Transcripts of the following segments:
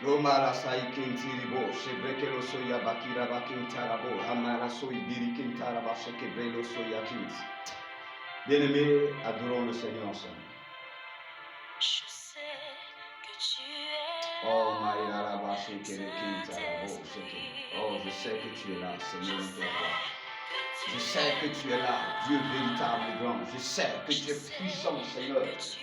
Lomara saikentiribo, shebrekelo soya bakira bakintarabo, amara soy birikintaraba shekebrelo soya kins. Bien-aimés, adorons le Seigneur ensemble. Je sais que tu es Oh, Maïlaraba shekere kintarabo sheke. Oh, je sais que tu es là, Seigneur notre roi. Je sais que tu es là, Dieu véritable et grand. Je sais que tu es puissant, Seigneur.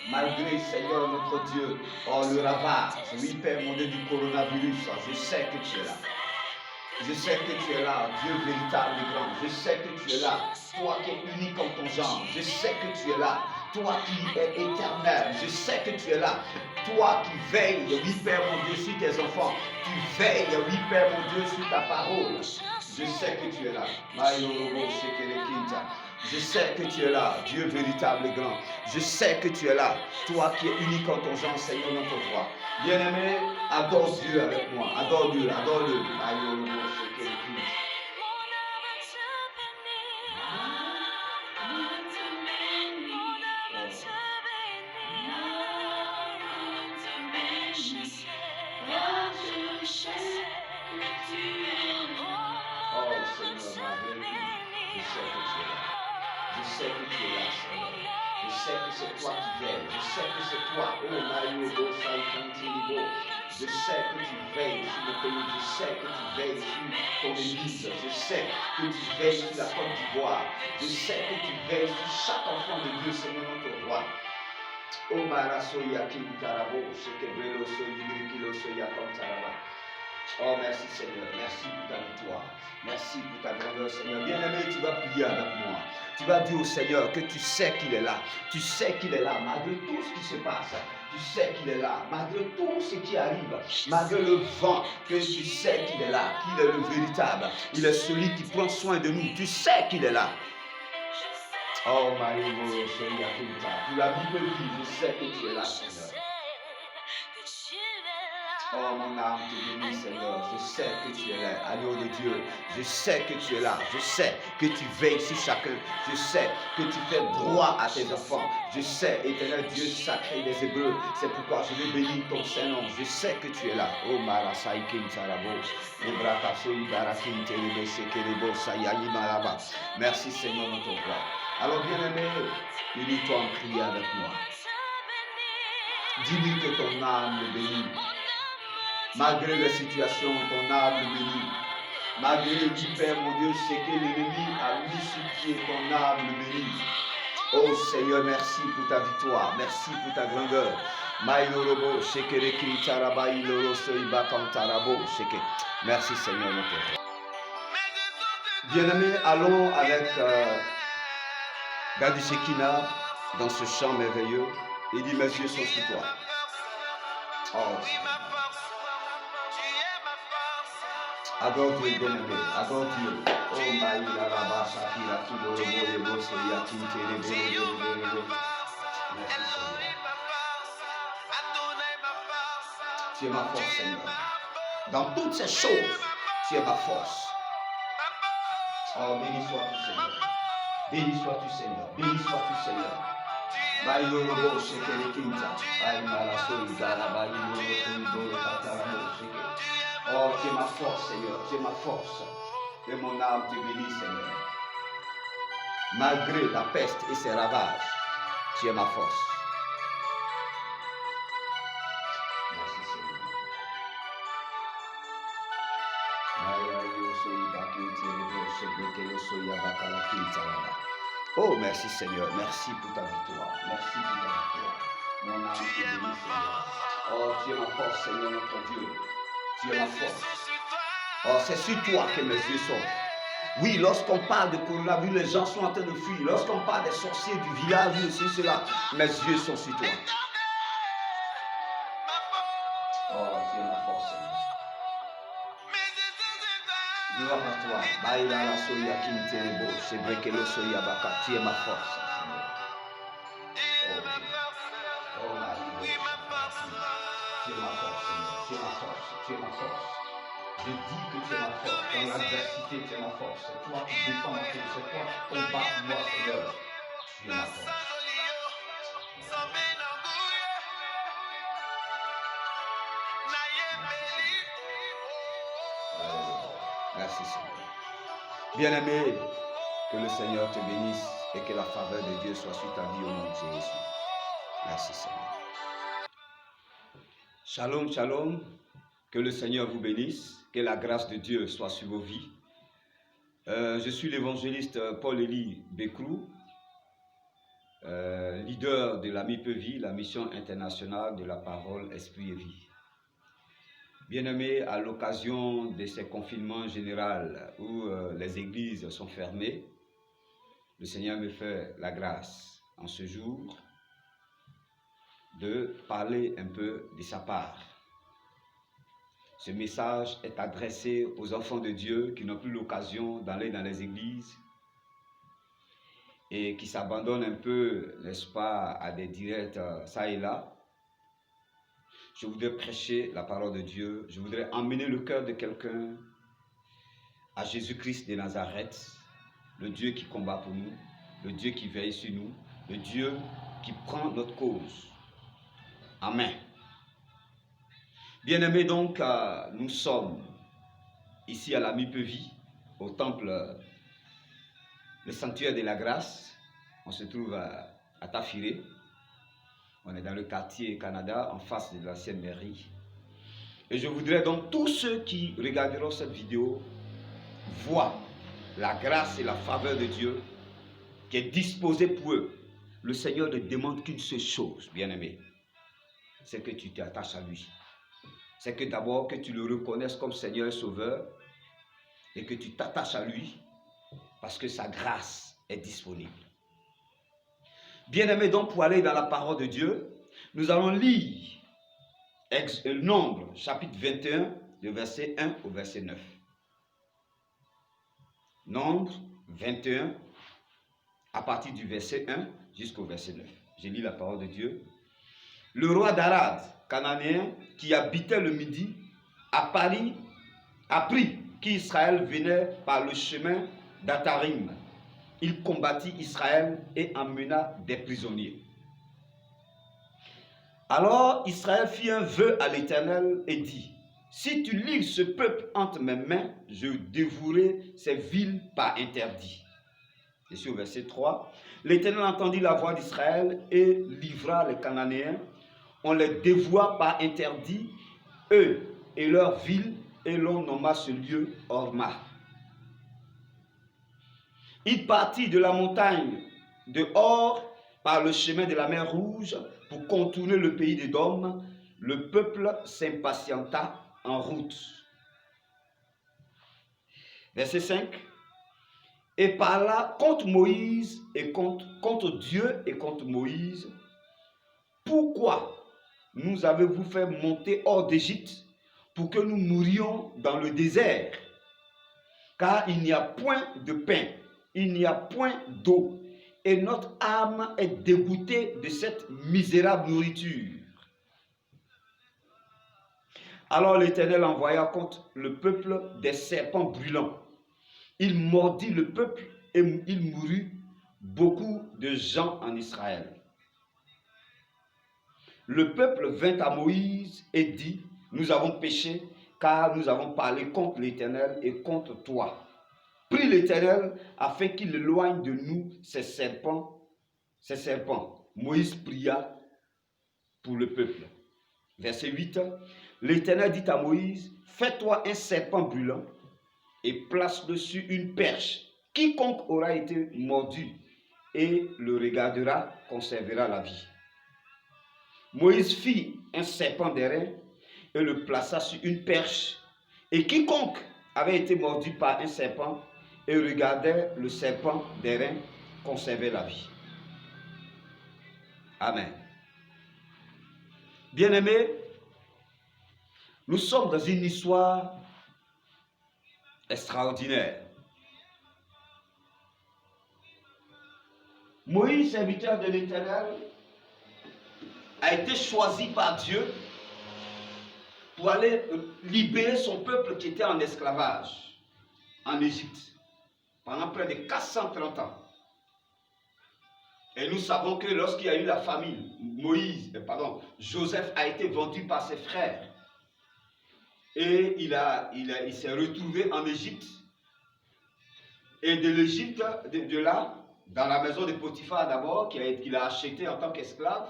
Malgré, Seigneur, notre Dieu, oh, le ravage, oui, Père, mon Dieu, du coronavirus, je sais que tu es là. Je sais que tu es là, Dieu véritable et grand. Je sais que tu es là, toi qui es unique en ton genre. Je sais que tu es là, toi qui es éternel. Je sais que tu es là, toi qui veilles, oui, Père, mon Dieu, sur tes enfants. Tu veilles, oui, Père, mon Dieu, sur ta parole. Je sais que tu es là. Je sais que tu es là, Dieu véritable et grand. Je sais que tu es là, toi qui es unique en ton genre, Seigneur, notre roi. Bien-aimé, adore Dieu avec moi. Adore Dieu, adore-le. Je sais que tu es là, Seigneur. Je sais que c'est toi qui veilles. Je sais que c'est toi. Oh, Mario, Saïkantilibo. Je sais que tu veilles sur le pays. Je sais que tu veilles sur ton église. Je sais que tu veilles sur la Côte d'Ivoire. Je sais que tu veilles sur chaque enfant de Dieu, Seigneur notre roi. Oh, Marasoya Kintarabo, Shekebrelo Soyigrekilo Soya Kantaraba. Oh, merci Seigneur. Merci pour ta victoire. Merci pour ta grandeur, Seigneur. Bien-aimé, tu vas prier avec moi. Tu vas dire au Seigneur que tu sais qu'il est là. Tu sais qu'il est là, malgré tout ce qui se passe. Tu sais qu'il est là, malgré tout ce qui arrive. Malgré le vent, que tu sais qu'il est là, qu'il est le véritable. Il est celui qui prend soin de nous. Tu sais qu'il est là. Oh, Mario, pour la Bible dit, je sais que tu es là, Seigneur. Oh, mon âme te bénit, Seigneur. Je sais que tu es là, agneau de Dieu. Je sais que tu es là. Je sais que tu veilles sur chacun. Je sais que tu fais droit à tes enfants. Je sais, éternel Dieu sacré des Hébreux. C'est pourquoi je vais bénir ton Saint-Nom. Je sais que tu es là. Oh, Marasaïkin Tarabo. Merci, Seigneur, notre roi. Alors, bien-aimé, unis-toi en prière avec moi. Dis-lui que ton âme le bénit. Malgré la situation, ton âme le bénit. Malgré le Père, mon Dieu, c'est que l'ennemi a mis sur pied, ton âme le bénit. Oh Seigneur, merci pour ta victoire. Merci pour ta grandeur. Merci Seigneur, notre Père. Bien-aimés, allons avec Gadi Shekina dans ce chant merveilleux. Il dit, mes yeux sont sur toi. Oh, adore Dieu, bien-aimé, adore Dieu. Oh, Maïla, Rabba, Shakira, Kilo, Boye, Bosoya, Kintere, Bere. Merci, Seigneur. Tu es ma force, Seigneur. Dans toutes ces choses, tu es ma force. Oh, béni sois-tu, Seigneur. Béni sois-tu, Seigneur. Béni sois-tu, Seigneur. Baïlo, Shekere, Kinta. Baïmala, Solidara, Baïlo, Solido, Kataramo, Shekere. Oh, tu es ma force, Seigneur, tu es ma force. Et mon âme te bénit, Seigneur. Malgré la peste et ses ravages, tu es ma force. Merci, Seigneur. Oh, merci, Seigneur. Merci pour ta victoire. Merci pour ta victoire. Mon âme te bénit, Seigneur. Oh, tu es ma force, Seigneur, notre Dieu. Tu es ma force. Oh, c'est sur toi que mes yeux sont. Oui, lorsqu'on parle de coronavirus, les gens sont en train de fuir. Lorsqu'on parle des sorciers du village, sur cela, mes yeux sont sur toi. Oh, tu es ma force, Seigneur. Gloire à toi. Baïla la soya kinterebo, sebrekelo soya baka. Tu es ma force, Seigneur. Oh, Marie, tu es ma force, Seigneur. Tu es ma force. Tu es ma force. Je dis que tu es ma force. Dans l'adversité, tu es ma force. C'est toi qui défends ma cause. C'est toi qui combats pour moi, Seigneur. Tu es ma force. Merci Seigneur. Bien-aimé, que le Seigneur te bénisse et que la faveur de Dieu soit sur ta vie au nom de Jésus. Merci Seigneur. Shalom, shalom. Que le Seigneur vous bénisse. Que la grâce de Dieu soit sur vos vies. Je suis l'évangéliste Paul-Élie Becrou, leader de la MIPEVI, la mission internationale de la parole, esprit et vie. Bien-aimés, à l'occasion de ces confinements généraux où les églises sont fermées, le Seigneur me fait la grâce en ce jour de parler un peu de sa part. Ce message est adressé aux enfants de Dieu qui n'ont plus l'occasion d'aller dans les églises et qui s'abandonnent un peu, n'est-ce pas, à des directs ça et là. Je voudrais prêcher la parole de Dieu. Je voudrais emmener le cœur de quelqu'un à Jésus-Christ de Nazareth, le Dieu qui combat pour nous, le Dieu qui veille sur nous, le Dieu qui prend notre cause. Amen. Bien-aimés, donc, nous sommes ici à la MIPEVI, au temple, le sanctuaire de la grâce. On se trouve à Tafiré. On est dans le quartier Canada, en face de l'ancienne mairie. Et je voudrais donc, tous ceux qui regarderont cette vidéo, voient la grâce et la faveur de Dieu qui est disposée pour eux. Le Seigneur ne demande qu'une seule chose, bien-aimé. C'est que tu t'attaches à lui. C'est que d'abord que tu le reconnaisses comme Seigneur et Sauveur et que tu t'attaches à lui parce que sa grâce est disponible. Bien-aimé, donc, pour aller dans la parole de Dieu, nous allons lire Nombre, chapitre 21, le verset 1 au verset 9. Nombre 21, à partir du verset 1 jusqu'au verset 9. Je lis la parole de Dieu. Le roi d'Arad, cananéen, qui habitait le Midi, apprit qu'Israël venait par le chemin d'Atarim. Il combattit Israël et emmena des prisonniers. Alors Israël fit un vœu à l'Éternel et dit, si tu livres ce peuple entre mes mains, je dévouerai ces villes par interdit. Et sur verset 3, l'Éternel entendit la voix d'Israël et livra les Cananéens. On les dévoua par interdit, eux et leurs villes, et l'on nomma ce lieu Horma. Il partit de la montagne de Hor par le chemin de la mer Rouge pour contourner le pays d'Édom. Le peuple s'impatienta en route. Verset 5. Et parla contre Moïse et contre Dieu et contre Moïse. Pourquoi nous avez-vous fait monter hors d'Égypte pour que nous mourions dans le désert? Car il n'y a point de pain, il n'y a point d'eau, et notre âme est dégoûtée de cette misérable nourriture. Alors l'Éternel envoya contre le peuple des serpents brûlants. Il mordit le peuple et il mourut beaucoup de gens en Israël. Le peuple vint à Moïse et dit, nous avons péché, car nous avons parlé contre l'Éternel et contre toi. Prie l'Éternel afin qu'il éloigne de nous ces serpents. Moïse pria pour le peuple. Verset 8. L'Éternel dit à Moïse, fais-toi un serpent brûlant et place-le sur une perche. Quiconque aura été mordu et le regardera conservera la vie. Moïse fit un serpent d'airain et le plaça sur une perche. Et quiconque avait été mordu par un serpent et regardait le serpent d'airain conservait la vie. Amen. Bien-aimés, nous sommes dans une histoire extraordinaire. Moïse, serviteur de l'Éternel, a été choisi par Dieu pour aller libérer son peuple qui était en esclavage en Égypte pendant près de 430 ans. Et nous savons que lorsqu'il y a eu la famine, Joseph a été vendu par ses frères Et il s'est retrouvé en Égypte. Et de l'Égypte, de là, dans la maison de Potiphar d'abord, qu'il a acheté en tant qu'esclave.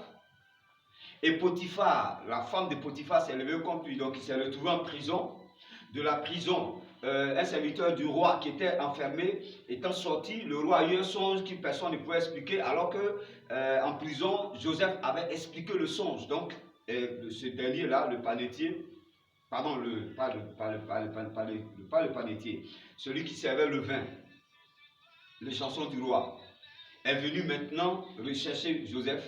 Et Potiphar, la femme de Potiphar s'est levée contre lui, donc il s'est retrouvé en prison. De la prison, un serviteur du roi qui était enfermé, étant sorti, le roi a eu un songe que personne ne pouvait expliquer, alors que en prison, Joseph avait expliqué le songe. Donc, ce dernier-là, le panetier, pardon, pas le panetier, celui qui servait le vin, les chansons du roi, est venu maintenant rechercher Joseph.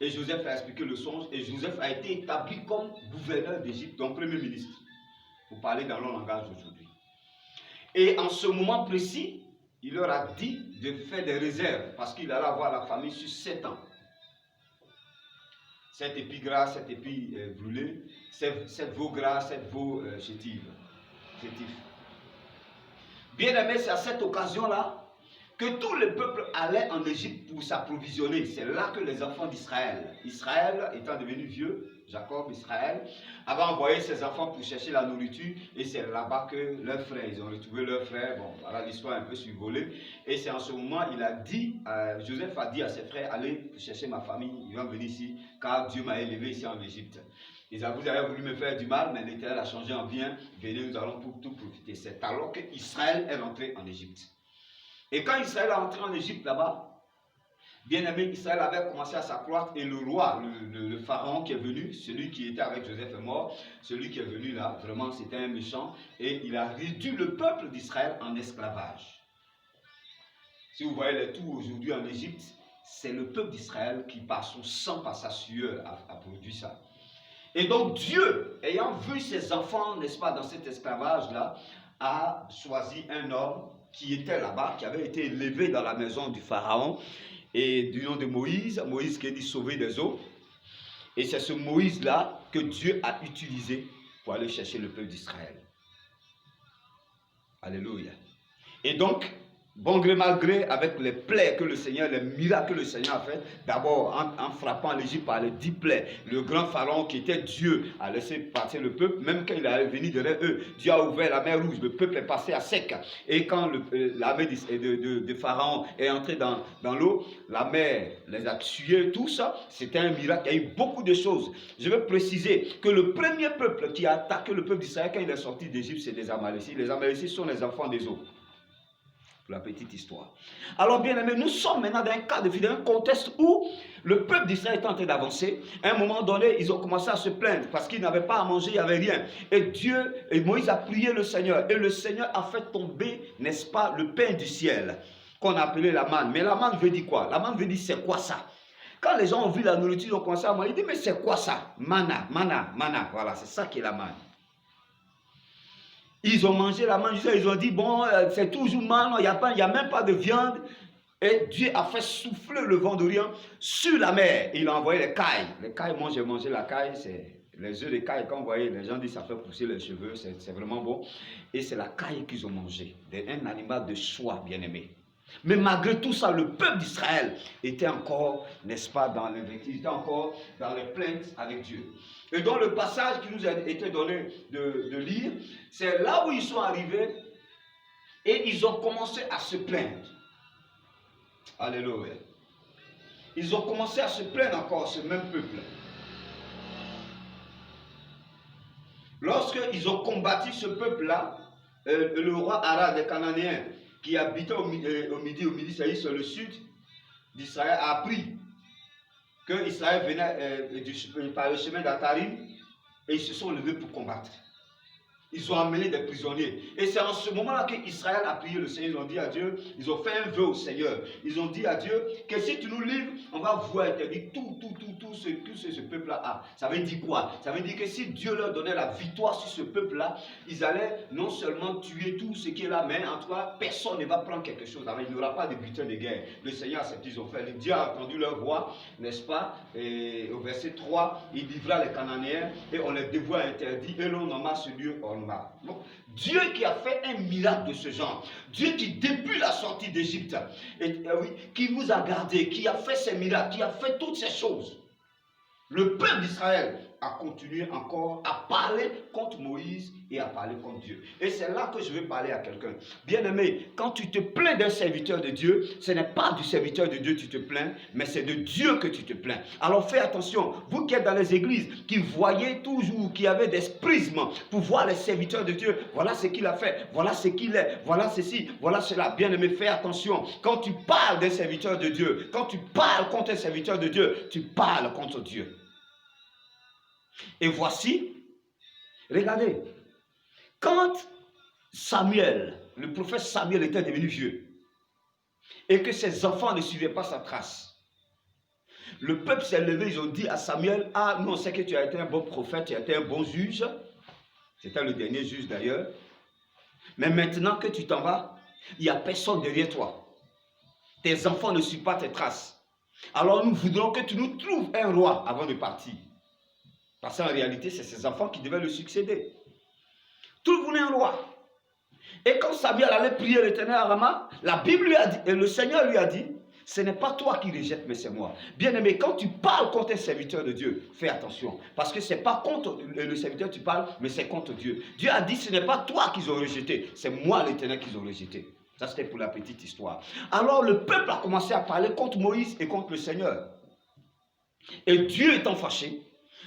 Et Joseph a expliqué le songe, et Joseph a été établi comme gouverneur d'Égypte, donc premier ministre, pour parler dans leur langage aujourd'hui. Et en ce moment précis, il leur a dit de faire des réserves, parce qu'il allait avoir la famille sur 7 ans. 7 épis gras, 7 épis brûlés, 7 veaux gras, 7 veaux chétifs. Bien aimé, c'est à cette occasion-là que tout le peuple allait en Égypte pour s'approvisionner. C'est là que les enfants d'Israël, Israël étant devenu vieux, Jacob, Israël, avait envoyé ses enfants pour chercher la nourriture, et c'est là-bas que leurs frères, ils ont retrouvé leurs frères. Bon, voilà l'histoire un peu survolée. Et c'est en ce moment, Joseph a dit à ses frères, allez chercher ma famille, ils vont venir ici, car Dieu m'a élevé ici en Égypte. Vous avez voulu me faire du mal, mais l'Éternel a changé en bien. Venez, nous allons pour tout profiter. C'est alors que Israël est rentré en Égypte. Et quand Israël est entré en Égypte là-bas, bien aimé, Israël avait commencé à s'accroître, et le roi, le pharaon qui est venu, celui qui était avec Joseph est mort, celui qui est venu là, vraiment c'était un méchant, et il a réduit le peuple d'Israël en esclavage. Si vous voyez les tours aujourd'hui en Égypte, c'est le peuple d'Israël qui par son sang, par sa sueur a produit ça. Et donc Dieu, ayant vu ses enfants, n'est-ce pas, dans cet esclavage-là, a choisi un homme qui était là-bas, qui avait été élevé dans la maison du pharaon, et du nom de Moïse, Moïse qui est dit sauver des eaux. Et c'est ce Moïse-là que Dieu a utilisé pour aller chercher le peuple d'Israël. Alléluia. Et donc, bon gré mal gré, avec les plaies que le Seigneur, les miracles que le Seigneur a fait, d'abord en frappant l'Égypte par les 10 plaies, le grand pharaon qui était Dieu a laissé partir le peuple, même quand il est venu derrière eux, Dieu a ouvert la mer rouge, le peuple est passé à sec. Et quand l'armée de pharaon est entrée dans l'eau, la mer les a tués, tout ça, c'était un miracle. Il y a eu beaucoup de choses. Je veux préciser que le premier peuple qui a attaqué le peuple d'Israël quand il est sorti d'Égypte, c'est les Amalécites. Les Amalécites sont les enfants des eaux. Pour la petite histoire. Alors bien aimé, nous sommes maintenant dans un cas de vie, dans un contexte où le peuple d'Israël est en train d'avancer. À un moment donné, ils ont commencé à se plaindre parce qu'ils n'avaient pas à manger, il n'y avait rien. Et Moïse a prié le Seigneur, et le Seigneur a fait tomber, n'est-ce pas, le pain du ciel, qu'on a appelé la manne. Mais la manne veut dire quoi? La manne veut dire c'est quoi ça? Quand les gens ont vu la nourriture, ils ont commencé à manger, ils disent mais c'est quoi ça? Mana, voilà, c'est ça qui est la manne. Ils ont mangé la manne, ils ont dit, bon, c'est toujours manne, il n'y a même pas de viande. Et Dieu a fait souffler le vent d'Orient sur la mer. Il a envoyé les cailles. Les cailles, moi j'ai mangé la caille, c'est les œufs de caille. Quand vous voyez, les gens disent ça fait pousser les cheveux, c'est vraiment bon. Et c'est la caille qu'ils ont mangé, un animal de soie, bien aimé. Mais malgré tout ça, le peuple d'Israël était encore, n'est-ce pas, dans l'invective, était encore dans les plaintes avec Dieu. Et dans le passage qui nous a été donné de lire, c'est là où ils sont arrivés et ils ont commencé à se plaindre. Alléluia. Ils ont commencé à se plaindre encore, ce même peuple. Lorsqu'ils ont combattu ce peuple-là, le roi Arad des Cananéens, qui habitait au midi, c'est-à-dire sur le sud d'Israël, a appris que Israël venait par le chemin d'Atarim, et ils se sont levés pour combattre. Ils ont amené des prisonniers. Et c'est en ce moment-là qu'Israël a prié le Seigneur. Ils ont dit à Dieu, ils ont fait un vœu au Seigneur. Ils ont dit à Dieu que si tu nous livres, on va voir interdire tout ce que ce peuple-là a. Ça veut dire quoi? Ça veut dire que si Dieu leur donnait la victoire sur ce peuple-là, ils allaient non seulement tuer tout ce qui est là, mais en tout cas, personne ne va prendre quelque chose. Alors, il n'y aura pas de butin de guerre. Le Seigneur a ce qu'ils ont fait. Dieu a entendu leur voix, n'est-ce pas? Et au verset 3, il livra les Cananéens et on les dévoie interdits et l'on nomma ce lieu Horma. Donc, Dieu qui a fait un miracle de ce genre, Dieu qui depuis la sortie d'Égypte, qui vous a gardé, qui a fait ces miracles, qui a fait toutes ces choses, le peuple d'Israël à continuer encore à parler contre Moïse et à parler contre Dieu. Et c'est là que je veux parler à quelqu'un. Bien-aimé, quand tu te plains d'un serviteur de Dieu, ce n'est pas du serviteur de Dieu que tu te plains, mais c'est de Dieu que tu te plains. Alors fais attention, vous qui êtes dans les églises, qui voyez toujours, qui avez des prismes pour voir les serviteurs de Dieu, voilà ce qu'il a fait, voilà ce qu'il est, voilà ceci, voilà cela. Bien-aimé, fais attention. Quand tu parles d'un serviteur de Dieu, quand tu parles contre un serviteur de Dieu, tu parles contre Dieu. Et voici, regardez, quand Samuel, le prophète Samuel était devenu vieux, et que ses enfants ne suivaient pas sa trace, le peuple s'est levé, ils ont dit à Samuel, ah, nous on sait que tu as été un bon prophète, tu as été un bon juge, c'était le dernier juge d'ailleurs, mais maintenant que tu t'en vas, il n'y a personne derrière toi. Tes enfants ne suivent pas tes traces. Alors nous voudrons que tu nous trouves un roi avant de partir. Parce qu'en réalité, c'est ses enfants qui devaient le succéder. Trouve-nous un roi. Et quand Samuel allait prier l'Éternel à Rama, la Bible lui a dit, et le Seigneur lui a dit, ce n'est pas toi qui rejettes, mais c'est moi. Bien-aimé, quand tu parles contre un serviteur de Dieu, fais attention. Parce que ce n'est pas contre le serviteur que tu parles, mais c'est contre Dieu. Dieu a dit, ce n'est pas toi qu'ils ont rejeté, c'est moi l'Éternel qu'ils ont rejeté. Ça, c'était pour la petite histoire. Alors, le peuple a commencé à parler contre Moïse et contre le Seigneur. Et Dieu étant fâché,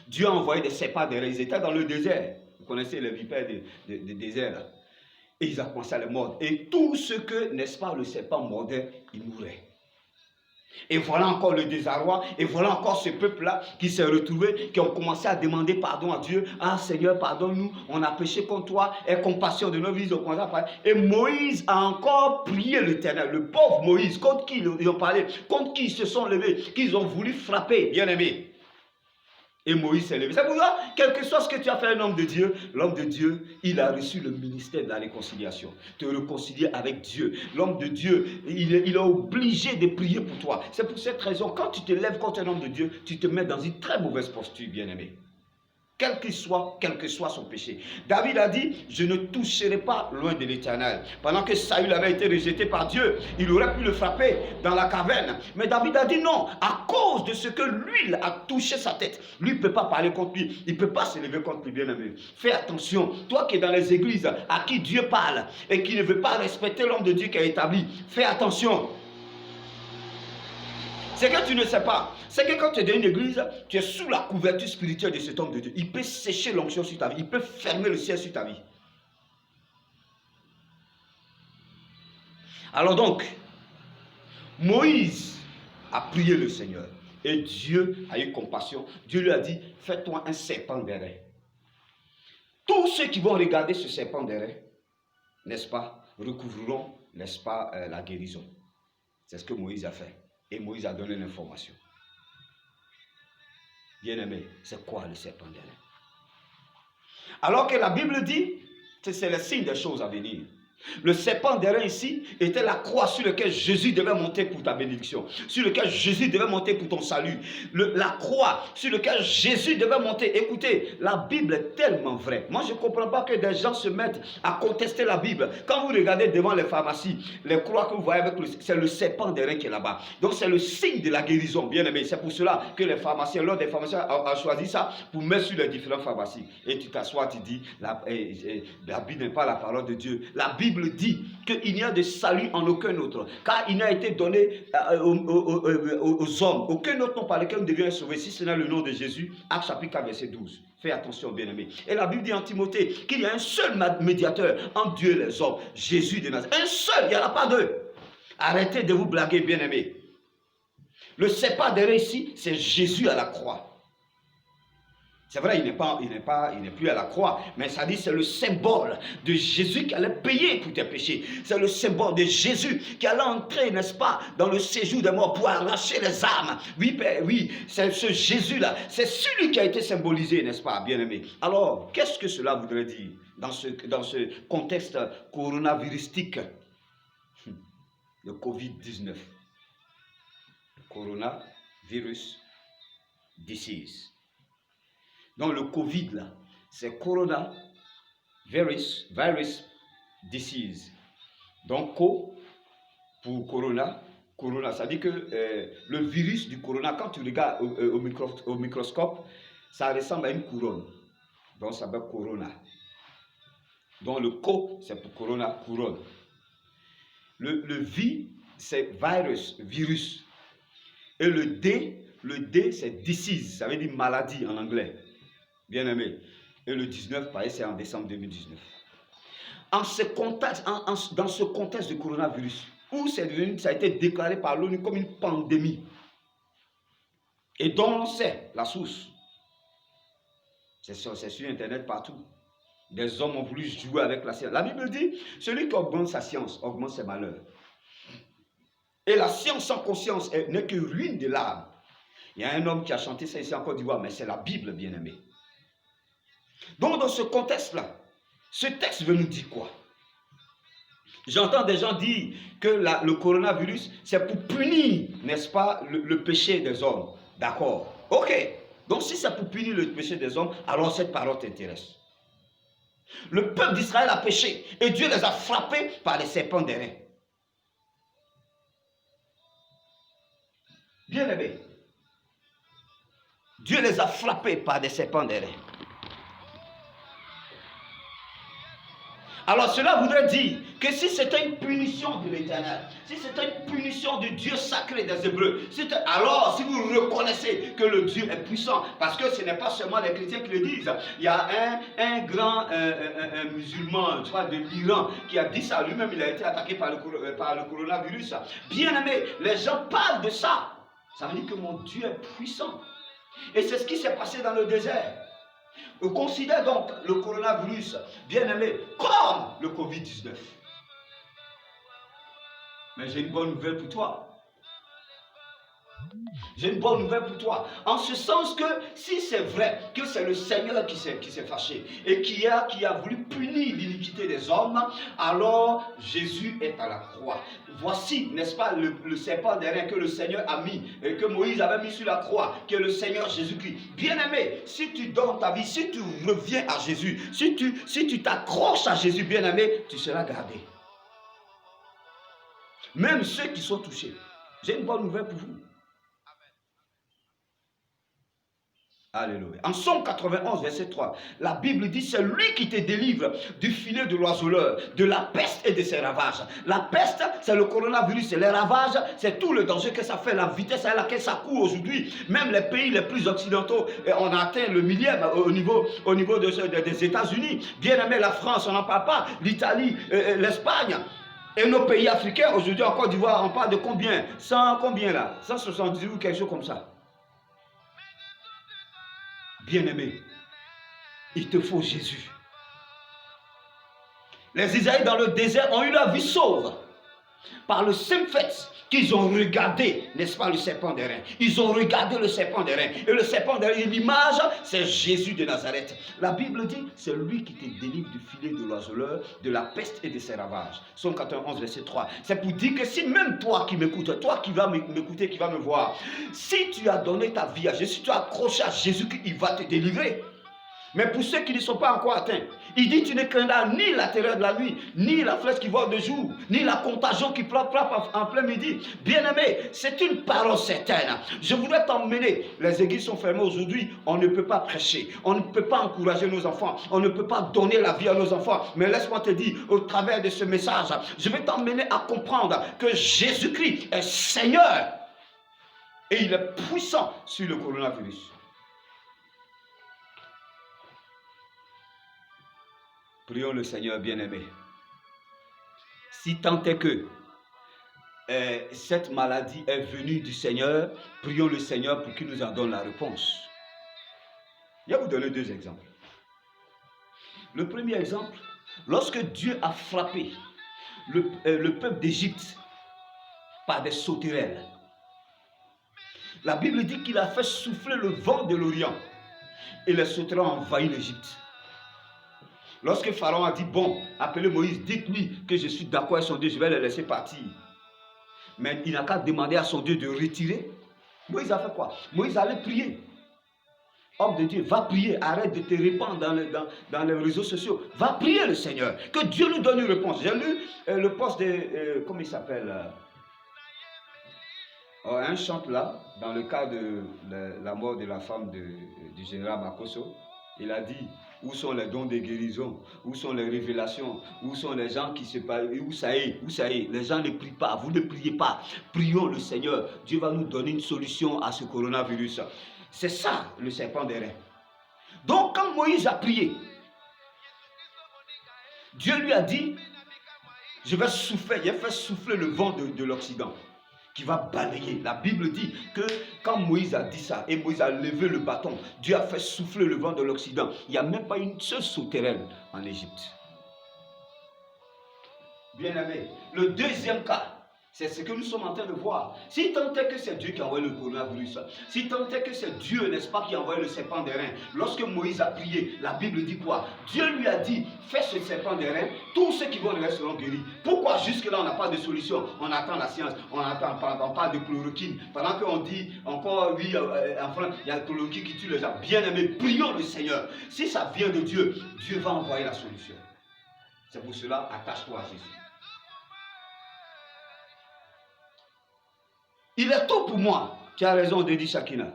Dieu a envoyé des serpents derrière. Ils étaient dans le désert. Vous connaissez les vipères des déserts là. Et ils ont commencé à les mordre. Et tout ce que, n'est-ce pas, le serpent mordait, il mourait. Et voilà encore le désarroi. Et voilà encore ce peuple-là qui s'est retrouvé, qui ont commencé à demander pardon à Dieu. Ah Seigneur, pardonne-nous, on a péché contre toi. Aie compassion de nos vies. Et Moïse a encore prié l'Éternel. Le pauvre Moïse, contre qui ils ont parlé, contre qui ils se sont levés, qu'ils ont voulu frapper, bien aimé. Et Moïse s'est levé. C'est pour ça, quel que soit ce que tu as fait un homme de Dieu, l'homme de Dieu, il a reçu le ministère de la réconciliation. Te réconcilier avec Dieu. L'homme de Dieu, il est obligé de prier pour toi. C'est pour cette raison, quand tu te lèves contre un homme de Dieu, tu te mets dans une très mauvaise posture, bien-aimé. Quel que soit son péché. David a dit, je ne toucherai pas loin de l'Éternel. Pendant que Saül avait été rejeté par Dieu, il aurait pu le frapper dans la caverne. Mais David a dit non, à cause de ce que l'huile a touché sa tête. Lui ne peut pas parler contre lui, il ne peut pas se lever contre lui, bien-aimé. Fais attention, toi qui es dans les églises, à qui Dieu parle, et qui ne veut pas respecter l'homme de Dieu qui a établi, fais attention. C'est que tu ne sais pas. C'est que quand tu es dans une église, tu es sous la couverture spirituelle de cet homme de Dieu. Il peut sécher l'onction sur ta vie. Il peut fermer le ciel sur ta vie. Alors donc, Moïse a prié le Seigneur. Et Dieu a eu compassion. Dieu lui a dit, fais-toi un serpent d'airain. Tous ceux qui vont regarder ce serpent d'airain, n'est-ce pas, recouvriront, n'est-ce pas, la guérison. C'est ce que Moïse a fait. Et Moïse a donné l'information. Bien-aimé, c'est quoi le serpent d'airain? Alors que la Bible dit que c'est le signe des choses à venir. Le serpent d'airain ici était la croix sur laquelle Jésus devait monter pour ta bénédiction, sur laquelle Jésus devait monter pour ton salut. La croix sur laquelle Jésus devait monter. Écoutez, la Bible est tellement vraie. Moi, je ne comprends pas que des gens se mettent à contester la Bible. Quand vous regardez devant les pharmacies, les croix que vous voyez avec c'est le serpent d'airain qui est là-bas. Donc, c'est le signe de la guérison, bien aimé. C'est pour cela que les pharmaciens, l'ordre des pharmaciens a choisi ça pour mettre sur les différentes pharmacies. Et tu t'assois, tu dis, la Bible n'est pas la parole de Dieu. La Bible dit qu'il n'y a de salut en aucun autre, car il n'a été donné aux hommes aucun autre nom par lequel nous devions sauver, si ce n'est le nom de Jésus. Actes chapitre 4 verset 12. Fais attention, bien-aimé. Et la Bible dit en Timothée qu'il y a un seul médiateur entre Dieu et les hommes, Jésus de Nazareth. Un seul, il n'y en a pas deux. Arrêtez de vous blaguer, bien-aimé. Le serpent d'airain ici, c'est Jésus à la croix. C'est vrai, il n'est plus à la croix, mais ça dit c'est le symbole de Jésus qui allait payer pour tes péchés. C'est le symbole de Jésus qui allait entrer, n'est-ce pas, dans le séjour des morts pour arracher les âmes. Oui, Père, oui, c'est ce Jésus-là, c'est celui qui a été symbolisé, n'est-ce pas, bien-aimé. Alors, qu'est-ce que cela voudrait dire dans ce contexte coronavirustique? Le Covid-19. Coronavirus disease. Donc le Covid là, c'est Corona virus disease. Donc Co pour Corona, ça dit que le virus du Corona, quand tu regardes au microscope, ça ressemble à une couronne. Donc ça s'appelle corona. Donc le co, c'est pour corona, couronne. Le V, c'est virus. Et le D, c'est disease, ça veut dire maladie en anglais. Bien aimé. Et le 19, pareil, c'est en décembre 2019. Dans ce contexte de coronavirus, où ça a été déclaré par l'ONU comme une pandémie, et dont on sait la source, c'est sur Internet partout. Des hommes ont voulu jouer avec la science. La Bible dit, celui qui augmente sa science, augmente ses malheurs. Et la science sans conscience n'est que ruine de l'âme. Il y a un homme qui a chanté ça ici en Côte d'Ivoire, mais c'est la Bible, bien-aimé. Donc, dans ce contexte-là, ce texte veut nous dire quoi? J'entends des gens dire que le coronavirus, c'est pour punir, n'est-ce pas, le péché des hommes. D'accord. Ok. Donc, si c'est pour punir le péché des hommes, alors cette parole t'intéresse. Le peuple d'Israël a péché et Dieu les a frappés par les serpents d'airain. Bien aimé, Dieu les a frappés par des serpents d'airain. Alors cela voudrait dire que si c'était une punition de l'Éternel, si c'était une punition du Dieu sacré des Hébreux, alors si vous reconnaissez que le Dieu est puissant, parce que ce n'est pas seulement les chrétiens qui le disent, il y a un grand musulman, je crois, de l'Iran, qui a dit ça lui-même, il a été attaqué par le coronavirus. Bien aimé, les gens parlent de ça. Ça veut dire que mon Dieu est puissant. Et c'est ce qui s'est passé dans le désert. On considère donc le coronavirus, bien aimé, comme le Covid-19. Mais j'ai une bonne nouvelle pour toi. J'ai une bonne nouvelle pour toi. En ce sens que si c'est vrai que c'est le Seigneur qui s'est fâché et qui a voulu punir l'iniquité des hommes, alors Jésus est à la croix. Voici, n'est-ce pas, le serpent d'airain que le Seigneur a mis et que Moïse avait mis sur la croix, qui est le Seigneur Jésus-Christ. Bien-aimé, si tu donnes ta vie, si tu reviens à Jésus, si tu t'accroches à Jésus, bien-aimé, tu seras gardé. Même ceux qui sont touchés. J'ai une bonne nouvelle pour vous. Alléluia. En Somme 91, verset 3, la Bible dit, c'est lui qui te délivre du filet de l'oiseleur, de la peste et de ses ravages. La peste, c'est le coronavirus, et les ravages, c'est tout le danger que ça fait, la vitesse à laquelle ça court aujourd'hui. Même les pays les plus occidentaux, on a atteint le millième au niveau des États-Unis. Bien aimé, la France, on n'en parle pas, l'Italie, l'Espagne. Et nos pays africains, aujourd'hui en Côte d'Ivoire, on parle de combien? 100 combien là? 170 ou quelque chose comme ça. Bien-aimé, il te faut Jésus. Les Israélites dans le désert ont eu la vie sauve par le simple fait qu'ils ont regardé, n'est-ce pas, le serpent d'airain. Ils ont regardé le serpent d'airain. Et le serpent d'airain, l'image, c'est Jésus de Nazareth. La Bible dit, c'est lui qui te délivre du filet de l'oiseleur, de la peste et de ses ravages. Somme 91, verset 3. C'est pour dire que si même toi qui m'écoutes, toi qui vas m'écouter, qui vas me voir, si tu as donné ta vie à Jésus, si tu as accroché à Jésus, il va te délivrer. Mais pour ceux qui ne sont pas encore atteints, il dit, tu ne craindras ni la terreur de la nuit, ni la flèche qui vole de jour, ni la contagion qui frappe en plein midi. Bien-aimé, c'est une parole certaine. Je voudrais t'emmener. Les églises sont fermées aujourd'hui. On ne peut pas prêcher. On ne peut pas encourager nos enfants. On ne peut pas donner la vie à nos enfants. Mais laisse-moi te dire, au travers de ce message, je vais t'emmener à comprendre que Jésus-Christ est Seigneur. Et il est puissant sur le coronavirus. Prions le Seigneur bien-aimé. Si tant est que cette maladie est venue du Seigneur, prions le Seigneur pour qu'il nous en donne la réponse. Je vais vous donner deux exemples. Le premier exemple, lorsque Dieu a frappé le peuple d'Égypte par des sauterelles, la Bible dit qu'il a fait souffler le vent de l'Orient et les sauterelles ont envahi l'Égypte. Lorsque Pharaon a dit, bon, appelez Moïse, dites-lui que je suis d'accord avec son Dieu, je vais le laisser partir. Mais il n'a qu'à demander à son Dieu de retirer. Moïse a fait quoi? Moïse allait prier. Homme de Dieu, va prier, arrête de te répandre dans les réseaux sociaux. Va prier le Seigneur, que Dieu nous donne une réponse. J'ai lu le poste de, comment il s'appelle? Un chante là, dans le cas de la mort de la femme du général Makosso, il a dit, où sont les dons de guérison? Où sont les révélations? Où sont les gens qui se parlent? Où ça est? Où ça est? Les gens ne prient pas, vous ne priez pas. Prions le Seigneur. Dieu va nous donner une solution à ce coronavirus. C'est ça le serpent des reins. Donc quand Moïse a prié, Dieu lui a dit, je vais souffler, il a fait souffler le vent de l'Occident qui va balayer. La Bible dit que quand Moïse a dit ça et Moïse a levé le bâton, Dieu a fait souffler le vent de l'Occident. Il n'y a même pas une seule sauterelle en Égypte. Bien aimé, le deuxième cas, c'est ce que nous sommes en train de voir. Si tant est que c'est Dieu qui a envoyé le coronavirus, si tant est que c'est Dieu, n'est-ce pas, qui a envoyé le serpent des reins, lorsque Moïse a prié, la Bible dit quoi? Dieu lui a dit, fais ce serpent des reins, tous ceux qui vont le seront guéris. Pourquoi jusque-là on n'a pas de solution? On attend la science, on parle de chloroquine. Pendant qu'on dit encore, oui, en France, il y a la chloroquine qui tue les gens. Bien aimé, prions le Seigneur. Si ça vient de Dieu, Dieu va envoyer la solution. C'est pour cela, attache-toi à Jésus. Il est tout pour moi. Tu as raison de dire Shekina.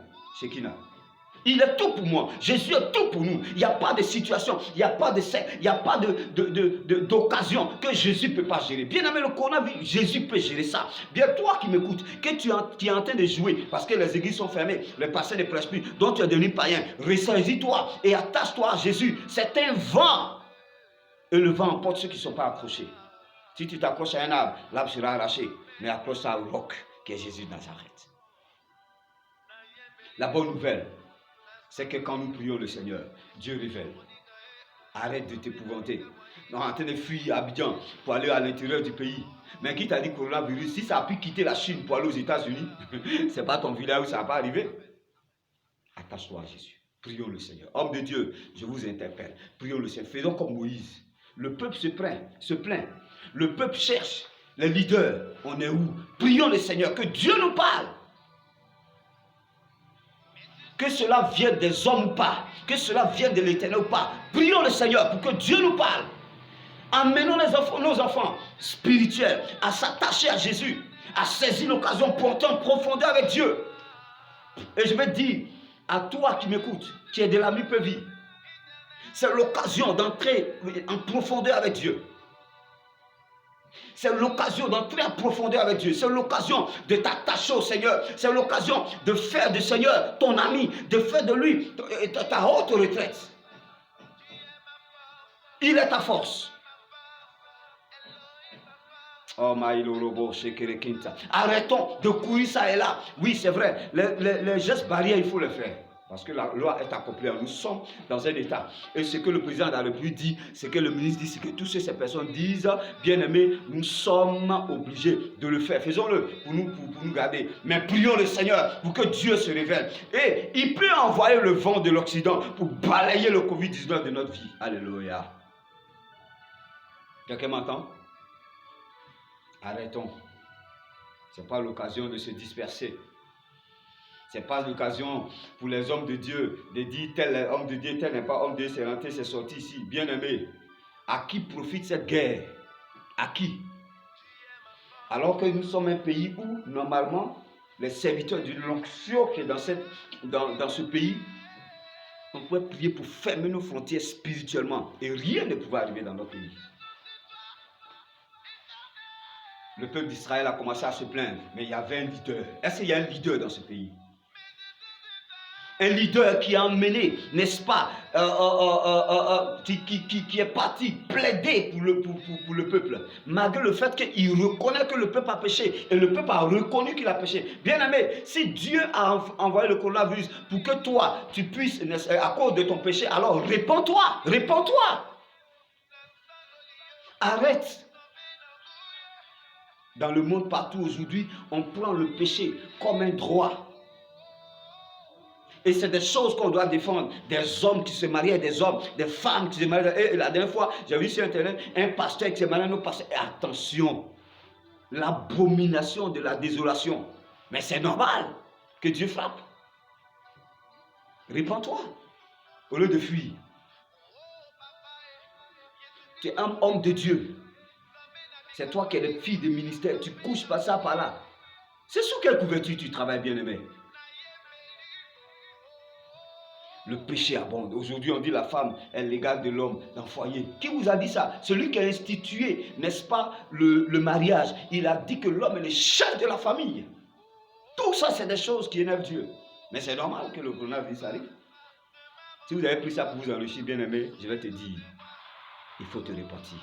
Il est tout pour moi. Jésus est tout pour nous. Il n'y a pas de situation, il n'y a pas de secte, il n'y a pas d'occasion que Jésus ne peut pas gérer. Bien aimé, le coronavirus, Jésus peut gérer ça. Bien, toi qui m'écoutes, que tu es en train de jouer parce que les églises sont fermées, les pasteurs ne prêchent plus, donc tu es devenu païen. Ressaisis-toi et attache-toi à Jésus. C'est un vent. Et le vent emporte ceux qui ne sont pas accrochés. Si tu t'accroches à un arbre, l'arbre sera arraché. Mais accroche-toi au roc qui est Jésus de Nazareth. La bonne nouvelle, c'est que quand nous prions le Seigneur, Dieu révèle. Arrête de t'épouvanter. On est en train de fuir Abidjan pour aller à l'intérieur du pays. Mais qui t'a dit coronavirus? Si ça a pu quitter la Chine pour aller aux États-Unis, ce n'est pas ton village où ça va pas arriver. Attache-toi à Jésus. Prions le Seigneur. Homme de Dieu, je vous interpelle. Prions le Seigneur. Faisons comme Moïse. Le peuple se plaint. Le peuple cherche. Les leaders, on est où? Prions le Seigneur, que Dieu nous parle. Que cela vienne des hommes ou pas, que cela vienne de l'Éternel ou pas. Prions le Seigneur pour que Dieu nous parle. Amenons nos enfants spirituels à s'attacher à Jésus, à saisir l'occasion pour entrer en profondeur avec Dieu. Et je vais dire à toi qui m'écoutes, qui est de la mi-vie, c'est l'occasion d'entrer en profondeur avec Dieu. C'est l'occasion d'entrer en profondeur avec Dieu. C'est l'occasion de t'attacher au Seigneur. C'est l'occasion de faire du Seigneur ton ami, de faire de lui ta haute retraite. Il est ta force. Oh, arrêtons de courir ça et là. Oui, c'est vrai. Les gestes barrières, il faut le faire. Parce que la loi est accomplie. Nous sommes dans un état. Et ce que le président de la République dit, ce que le ministre dit, c'est que toutes ces personnes disent, bien aimés, nous sommes obligés de le faire. Faisons-le pour nous garder. Mais prions le Seigneur pour que Dieu se révèle. Et il peut envoyer le vent de l'Occident pour balayer le Covid-19 de notre vie. Alléluia. Quelqu'un m'entend? Arrêtons. Ce n'est pas l'occasion de se disperser. Ce n'est pas l'occasion pour les hommes de Dieu de dire tel est homme de Dieu, tel n'est pas homme de Dieu, c'est rentré, c'est sorti ici. Bien aimé, à qui profite cette guerre? À qui? Alors que nous sommes un pays où, normalement, les serviteurs de l'onction qui est dans ce pays, on pourrait prier pour fermer nos frontières spirituellement. Et rien ne pouvait arriver dans notre pays. Le peuple d'Israël a commencé à se plaindre, mais il y avait un leader. Est-ce qu'il y a un leader dans ce pays? Un leader qui a emmené, n'est-ce pas, qui est parti plaider pour le peuple, malgré le fait qu'il reconnaît que le peuple a péché, et le peuple a reconnu qu'il a péché. Bien aimé, si Dieu a envoyé le coronavirus pour que toi, tu puisses, à cause de ton péché, alors répands-toi, arrête. Dans le monde partout aujourd'hui, on prend le péché comme un droit. Et c'est des choses qu'on doit défendre. Des hommes qui se marient à des hommes, des femmes qui se marient. Et la dernière fois, j'ai vu sur Internet un pasteur qui se marie à un autre pasteur. Et attention, l'abomination de la désolation. Mais c'est normal que Dieu frappe. Répands-toi au lieu de fuir. Tu es un homme de Dieu. C'est toi qui es le fils du ministère. Tu couches par ça, par là. C'est sous quelle couverture tu travailles, bien-aimé? Le péché abonde. Aujourd'hui, on dit la femme est l'égale de l'homme dans le foyer. Qui vous a dit ça? Celui qui a institué, n'est-ce pas, le mariage. Il a dit que l'homme est le chef de la famille. Tout ça, c'est des choses qui énervent Dieu. Mais c'est normal que le coronavirus arrive. Si vous avez pris ça pour vous enrichir, bien-aimé, je vais te dire, il faut te repentir.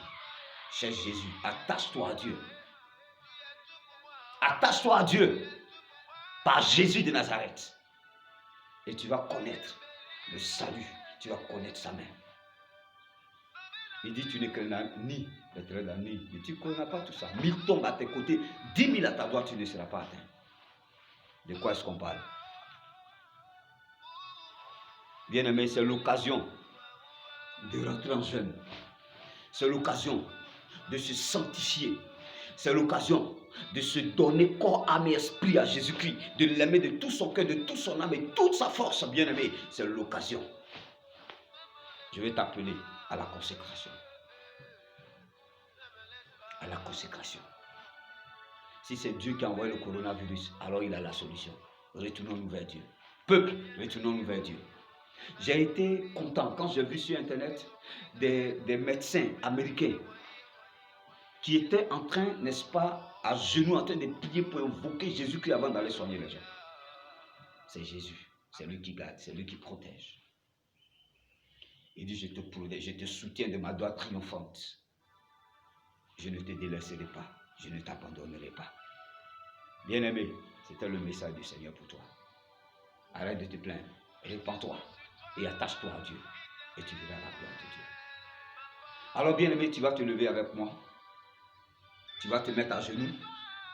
Cherche Jésus. Attache-toi à Dieu. Attache-toi à Dieu par Jésus de Nazareth. Et tu vas connaître le salut. Tu vas connaître sa main. Il dit, tu n'es que ni l'éternel d'année. Mais tu ne connais pas tout ça. 1000 tombent à tes côtés, 10 000 à ta droite, tu ne seras pas atteint. De quoi est-ce qu'on parle? Bien-aimé, c'est l'occasion de rentrer en jeûne. C'est l'occasion de se sanctifier. C'est l'occasion de se donner corps, âme et esprit à Jésus-Christ, de l'aimer de tout son cœur, de toute son âme et toute sa force, bien-aimé. C'est l'occasion. Je vais t'appeler à la consécration. À la consécration. Si c'est Dieu qui a envoyé le coronavirus, alors il a la solution. Retournons-nous vers Dieu. Peuple, retournons-nous vers Dieu. J'ai été content quand j'ai vu sur Internet des médecins américains qui étaient en train, n'est-ce pas, à genoux, en train de prier pour invoquer Jésus-Christ avant d'aller soigner les gens. C'est Jésus, c'est lui qui garde, c'est lui qui protège. Il dit, je te protège, je te soutiens de ma droite triomphante. Je ne te délaisserai pas, je ne t'abandonnerai pas. Bien-aimé, c'était le message du Seigneur pour toi. Arrête de te plaindre, répands-toi et attache-toi à Dieu et tu verras la gloire de Dieu. Alors bien-aimé, tu vas te lever avec moi. Tu vas te mettre à genoux.